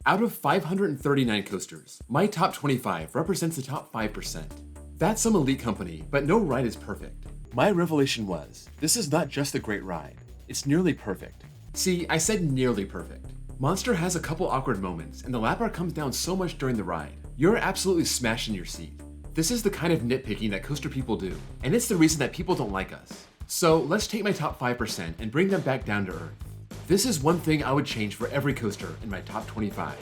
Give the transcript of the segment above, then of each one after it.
Out of 539 coasters, my top 25 represents the top 5%. That's some elite company, but no ride is perfect. My revelation was, this is not just a great ride, it's nearly perfect. See, I said nearly perfect. Monster has a couple awkward moments, and the lap bar comes down so much during the ride. You're absolutely smashed in your seat. This is the kind of nitpicking that coaster people do, and it's the reason that people don't like us. So let's take my top 5% and bring them back down to earth. This is one thing I would change for every coaster in my top 25.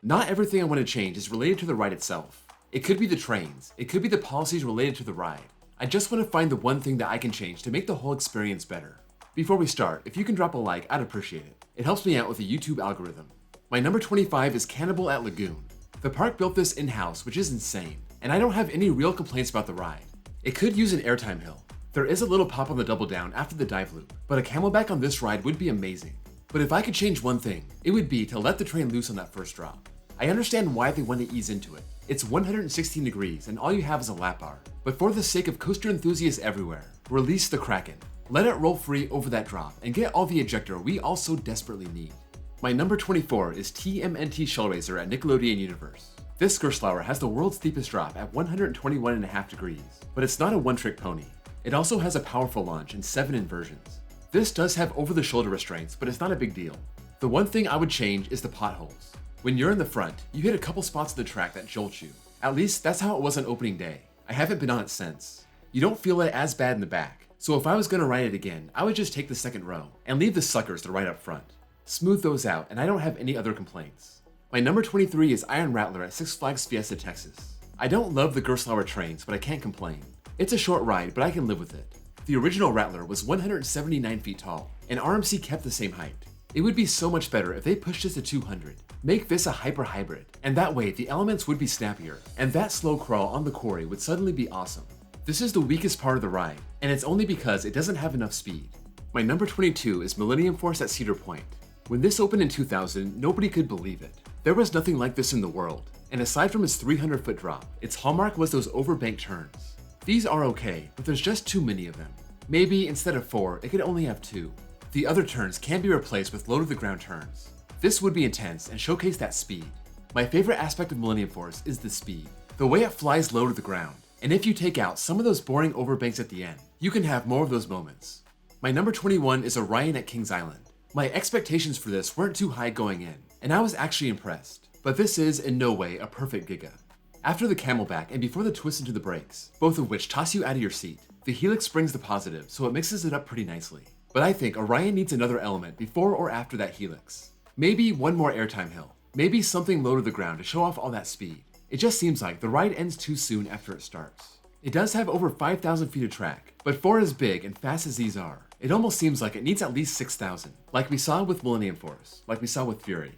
Not everything I want to change is related to the ride itself. It could be the trains, it could be the policies related to the ride. I just want to find the one thing that I can change to make the whole experience better. Before we start, if you can drop a like, I'd appreciate it. It helps me out with the YouTube algorithm. My number 25 is Cannibal at Lagoon. The park built this in-house, which is insane, and I don't have any real complaints about the ride. It could use an airtime hill. There is a little pop on the double down after the dive loop, but a camelback on this ride would be amazing. But if I could change one thing, it would be to let the train loose on that first drop. I understand why they want to ease into it. It's 116 degrees and all you have is a lap bar. But for the sake of coaster enthusiasts everywhere, release the Kraken. Let it roll free over that drop and get all the ejector we all so desperately need. My number 24 is TMNT Shellraiser at Nickelodeon Universe. This Gerstlauer has the world's steepest drop at 121.5 degrees, but it's not a one-trick pony. It also has a powerful launch and 7 inversions. This does have over-the-shoulder restraints, but it's not a big deal. The one thing I would change is the potholes. When you're in the front, you hit a couple spots of the track that jolt you. At least that's how it was on opening day. I haven't been on it since. You don't feel it as bad in the back, so if I was gonna ride it again, I would just take the second row and leave the suckers to ride up front. Smooth those out, and I don't have any other complaints. My number 23 is Iron Rattler at Six Flags Fiesta, Texas. I don't love the Gerstlauer trains, but I can't complain. It's a short ride, but I can live with it. The original Rattler was 179 feet tall, and RMC kept the same height. It would be so much better if they pushed this to 200. Make this a hyper hybrid, and that way the elements would be snappier, and that slow crawl on the quarry would suddenly be awesome. This is the weakest part of the ride, and it's only because it doesn't have enough speed. My number 22 is Millennium Force at Cedar Point. When this opened in 2000, nobody could believe it. There was nothing like this in the world, and aside from its 300-foot drop, its hallmark was those overbanked turns. These are okay, but there's just too many of them. Maybe instead of 4, it could only have 2. The other turns can be replaced with low-to-the-ground turns. This would be intense and showcase that speed. My favorite aspect of Millennium Force is the speed, the way it flies low to the ground. And if you take out some of those boring overbanks at the end, you can have more of those moments. My number 21 is Orion at Kings Island. My expectations for this weren't too high going in, and I was actually impressed. But this is in no way a perfect Giga. After the camelback and before the twist into the brakes, both of which toss you out of your seat, the helix brings the positive, so it mixes it up pretty nicely. But I think Orion needs another element before or after that helix. Maybe one more airtime hill. Maybe something low to the ground to show off all that speed. It just seems like the ride ends too soon after it starts. It does have over 5,000 feet of track, but for as big and fast as these are, it almost seems like it needs at least 6,000, like we saw with Millennium Force, like we saw with Fury.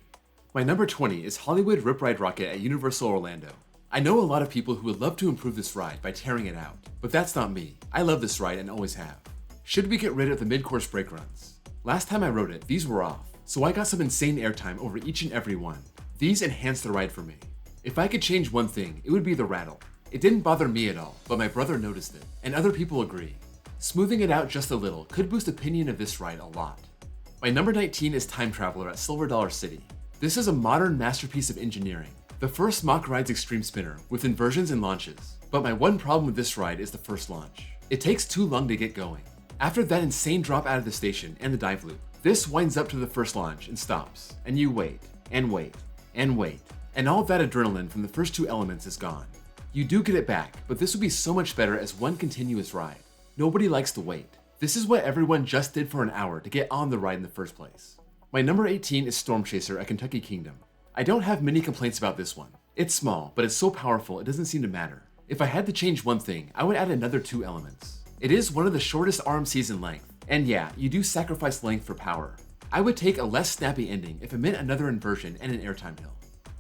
My number 20 is Hollywood Rip Ride Rockit at Universal Orlando. I know a lot of people who would love to improve this ride by tearing it out, but that's not me. I love this ride and always have. Should we get rid of the mid-course brake runs? Last time I rode it, these were off, so I got some insane airtime over each and every one. These enhanced the ride for me. If I could change one thing, it would be the rattle. It didn't bother me at all, but my brother noticed it, and other people agree. Smoothing it out just a little could boost opinion of this ride a lot. My number 19 is Time Traveler at Silver Dollar City. This is a modern masterpiece of engineering. The first Mach Ride's extreme spinner, with inversions and launches. But my one problem with this ride is the first launch. It takes too long to get going. After that insane drop out of the station and the dive loop, this winds up to the first launch and stops, and you wait, and wait, and wait, and all of that adrenaline from the first 2 elements is gone. You do get it back, but this would be so much better as one continuous ride. Nobody likes to wait. This is what everyone just did for an hour to get on the ride in the first place. My number 18 is Storm Chaser at Kentucky Kingdom. I don't have many complaints about this one. It's small, but it's so powerful it doesn't seem to matter. If I had to change one thing, I would add another 2 elements. It is one of the shortest RMCs in length, and yeah, you do sacrifice length for power. I would take a less snappy ending if it meant another inversion and an airtime hill.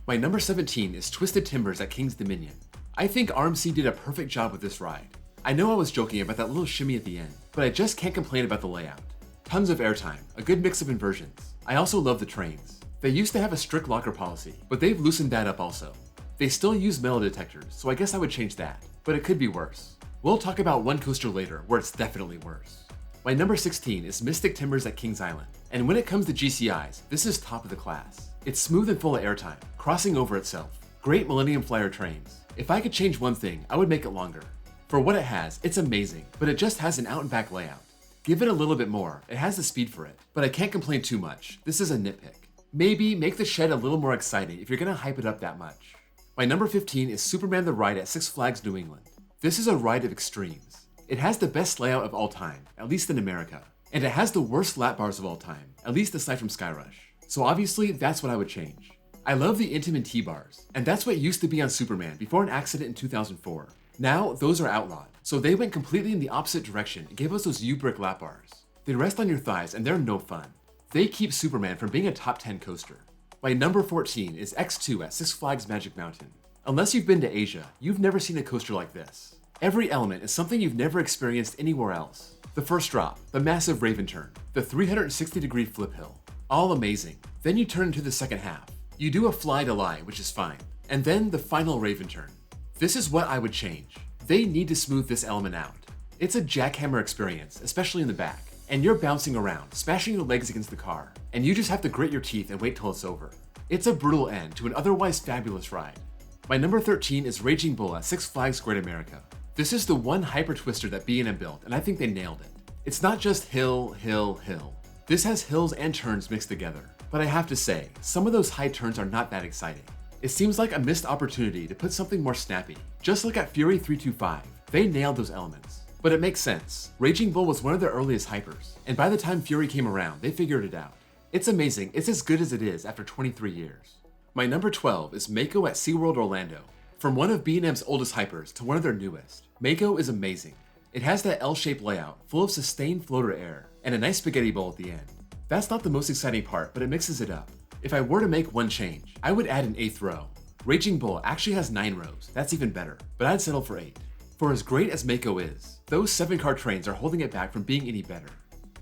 My number 17 is Twisted Timbers at King's Dominion. I think RMC did a perfect job with this ride. I know I was joking about that little shimmy at the end, but I just can't complain about the layout. Tons of airtime, a good mix of inversions. I also love the trains. They used to have a strict locker policy, but they've loosened that up also. They still use metal detectors, so I guess I would change that, but it could be worse. We'll talk about one coaster later where it's definitely worse. My number 16 is Mystic Timbers at Kings Island, and when it comes to GCIs, this is top of the class. It's smooth and full of airtime, crossing over itself. Great Millennium Flyer trains. If I could change one thing, I would make it longer. For what it has, it's amazing, but it just has an out and back layout. Give it a little bit more, it has the speed for it, but I can't complain too much. This is a nitpick. Maybe make the shed a little more exciting if you're gonna hype it up that much. My number 15 is Superman the Ride at Six Flags New England. This is a ride of extremes. It has the best layout of all time, at least in America, and it has the worst lap bars of all time, at least aside from Skyrush. So obviously, that's what I would change. I love the TMNT bars, and that's what used to be on Superman before an accident in 2004. Now, those are outlawed, so they went completely in the opposite direction and gave us those U-brick lap bars. They rest on your thighs and they're no fun. They keep Superman from being a top 10 coaster. My number 14 is X2 at Six Flags Magic Mountain. Unless you've been to Asia, you've never seen a coaster like this. Every element is something you've never experienced anywhere else. The first drop, the massive Raven turn, the 360-degree flip hill, all amazing. Then you turn into the second half. You do a fly to lie, which is fine. And then the final Raven turn. This is what I would change. They need to smooth this element out. It's a jackhammer experience, especially in the back. And you're bouncing around, smashing your legs against the car, and you just have to grit your teeth and wait till it's over. It's a brutal end to an otherwise fabulous ride. My number 13 is Raging Bull at Six Flags Great America. This is the one hyper twister that B&M built, and I think they nailed it. It's not just hill, hill, hill. This has hills and turns mixed together. But I have to say, some of those high turns are not that exciting. It seems like a missed opportunity to put something more snappy. Just look at Fury 325. They nailed those elements. But it makes sense. Raging Bull was one of their earliest hypers, and by the time Fury came around, they figured it out. It's amazing, it's as good as it is after 23 years. My number 12 is Mako at SeaWorld Orlando. From one of B&M's oldest hypers to one of their newest, Mako is amazing. It has that L-shaped layout, full of sustained floater air, and a nice spaghetti bowl at the end. That's not the most exciting part, but it mixes it up. If I were to make one change, I would add an 8th row. Raging Bull actually has 9 rows, that's even better, but I'd settle for 8. For as great as Mako is, those 7-car trains are holding it back from being any better.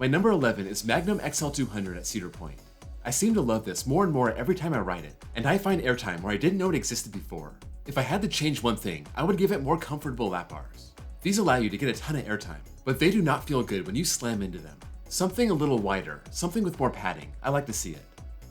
My number 11 is Magnum XL200 at Cedar Point. I seem to love this more and more every time I ride it, and I find airtime where I didn't know it existed before. If I had to change one thing, I would give it more comfortable lap bars. These allow you to get a ton of airtime, but they do not feel good when you slam into them. Something a little wider, something with more padding, I like to see it.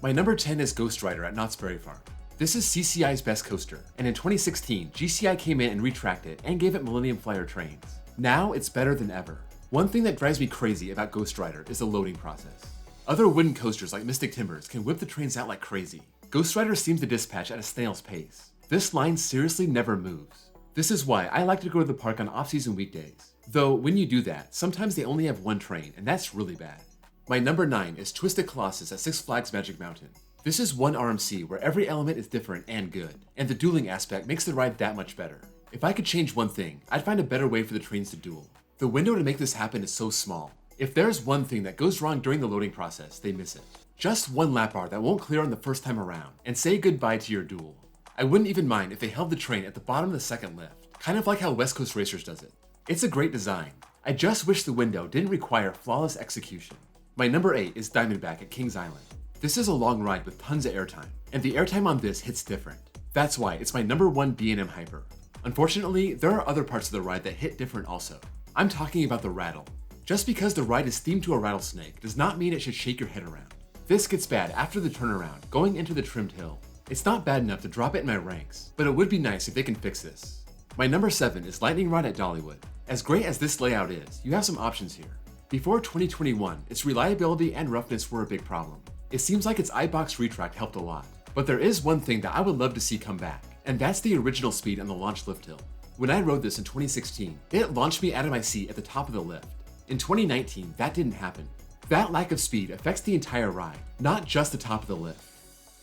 My number 10 is GhostRider at Knott's Berry Farm. This is CCI's best coaster, and in 2016, GCI came in and retracted it and gave it Millennium Flyer trains. Now it's better than ever. One thing that drives me crazy about GhostRider is the loading process. Other wooden coasters like Mystic Timbers can whip the trains out like crazy. GhostRider seems to dispatch at a snail's pace. This line seriously never moves. This is why I like to go to the park on off-season weekdays. Though when you do that, sometimes they only have one train, and that's really bad. My number 9 is Twisted Colossus at Six Flags Magic Mountain. This is one RMC where every element is different and good, and the dueling aspect makes the ride that much better. If I could change one thing, I'd find a better way for the trains to duel. The window to make this happen is so small. If there's one thing that goes wrong during the loading process, they miss it. Just one lap bar that won't clear on the first time around, and say goodbye to your duel. I wouldn't even mind if they held the train at the bottom of the second lift, kind of like how West Coast Racers does it. It's a great design. I just wish the window didn't require flawless execution. My number 8 is Diamondback at Kings Island. This is a long ride with tons of airtime, and the airtime on this hits different. That's why it's my number 1 B&M hyper. Unfortunately, there are other parts of the ride that hit different also. I'm talking about the rattle. Just because the ride is themed to a rattlesnake does not mean it should shake your head around. This gets bad after the turnaround, going into the trimmed hill. It's not bad enough to drop it in my ranks, but it would be nice if they can fix this. My number 7 is Lightning Rod at Dollywood. As great as this layout is, you have some options here. Before 2021, its reliability and roughness were a big problem. It seems like its iBox retract helped a lot, but there is one thing that I would love to see come back, and that's the original speed on the launch lift hill. When I rode this in 2016, it launched me out of my seat at the top of the lift. In 2019, that didn't happen. That lack of speed affects the entire ride, not just the top of the lift.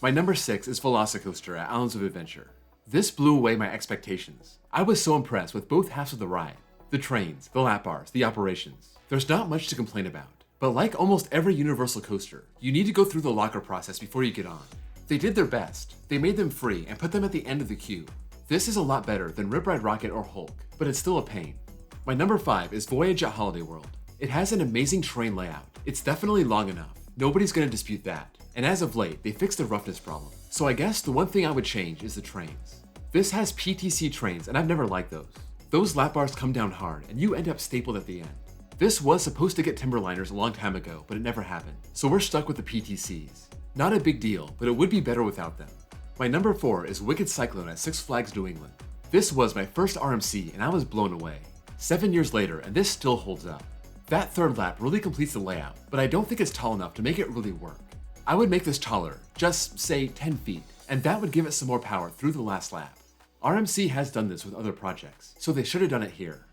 My number 6 is VelociCoaster at Islands of Adventure. This blew away my expectations. I was so impressed with both halves of the ride. The trains, the lap bars, the operations. There's not much to complain about. But like almost every Universal coaster, you need to go through the locker process before you get on. They did their best. They made them free and put them at the end of the queue. This is a lot better than Rip Ride Rockit or Hulk, but it's still a pain. My number 5 is Voyage at Holiday World. It has an amazing terrain layout. It's definitely long enough. Nobody's gonna dispute that. And as of late, they fixed the roughness problem. So I guess the one thing I would change is the trains. This has PTC trains, and I've never liked those. Those lap bars come down hard, and you end up stapled at the end. This was supposed to get Timberliners a long time ago, but it never happened. So we're stuck with the PTCs. Not a big deal, but it would be better without them. My number 4 is Wicked Cyclone at Six Flags New England. This was my first RMC, and I was blown away. 7 years later, and this still holds up. That third lap really completes the layout, but I don't think it's tall enough to make it really work. I would make this taller, just say 10 feet, and that would give it some more power through the last lap. RMC has done this with other projects, so they should have done it here.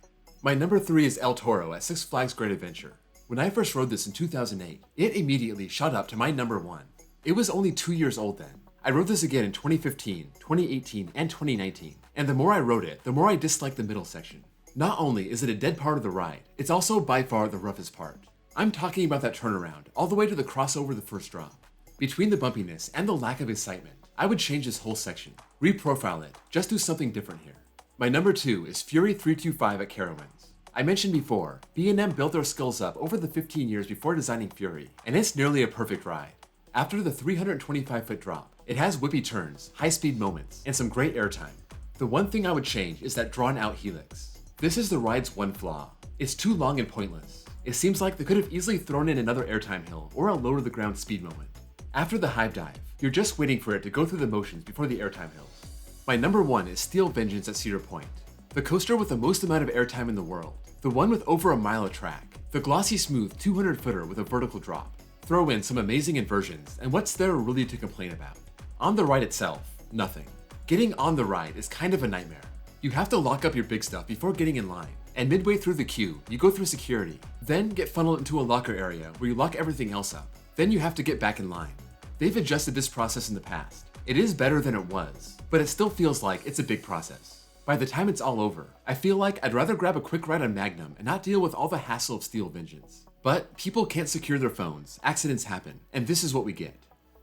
My number 3 is El Toro at Six Flags Great Adventure. When I first rode this in 2008, it immediately shot up to my number 1. It was only 2 years old then. I rode this again in 2015, 2018, and 2019, and the more I rode it, the more I disliked the middle section. Not only is it a dead part of the ride, it's also by far the roughest part. I'm talking about that turnaround, all the way to the crossover the first drop. Between the bumpiness and the lack of excitement, I would change this whole section, reprofile it, just do something different here. My number 2 is Fury 325 at Carowinds. I mentioned before, B&M built their skills up over the 15 years before designing Fury, and it's nearly a perfect ride. After the 325-foot drop, it has whippy turns, high-speed moments, and some great airtime. The one thing I would change is that drawn-out helix. This is the ride's one flaw. It's too long and pointless. It seems like they could have easily thrown in another airtime hill or a low-to-the-ground speed moment. After the hive dive, you're just waiting for it to go through the motions before the airtime hills. My number 1 is Steel Vengeance at Cedar Point. The coaster with the most amount of airtime in the world. The one with over a mile of track. The glossy smooth 200-footer with a vertical drop. Throw in some amazing inversions, and what's there really to complain about? On the ride itself, nothing. Getting on the ride is kind of a nightmare. You have to lock up your big stuff before getting in line, and midway through the queue, you go through security, then get funneled into a locker area where you lock everything else up. Then you have to get back in line. They've adjusted this process in the past. It is better than it was, but it still feels like it's a big process. By the time it's all over, I feel like I'd rather grab a quick ride on Magnum and not deal with all the hassle of Steel Vengeance. But people can't secure their phones, accidents happen, and this is what we get.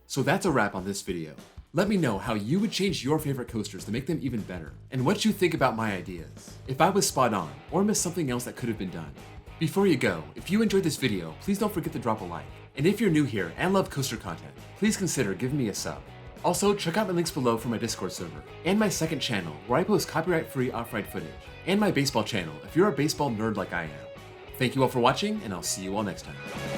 So that's a wrap on this video. Let me know how you would change your favorite coasters to make them even better, and what you think about my ideas, if I was spot on, or missed something else that could have been done. Before you go, if you enjoyed this video, please don't forget to drop a like. And if you're new here and love coaster content, please consider giving me a sub. Also, check out my links below for my Discord server, and my second channel where I post copyright-free off-ride footage, and my baseball channel if you're a baseball nerd like I am. Thank you all for watching, and I'll see you all next time.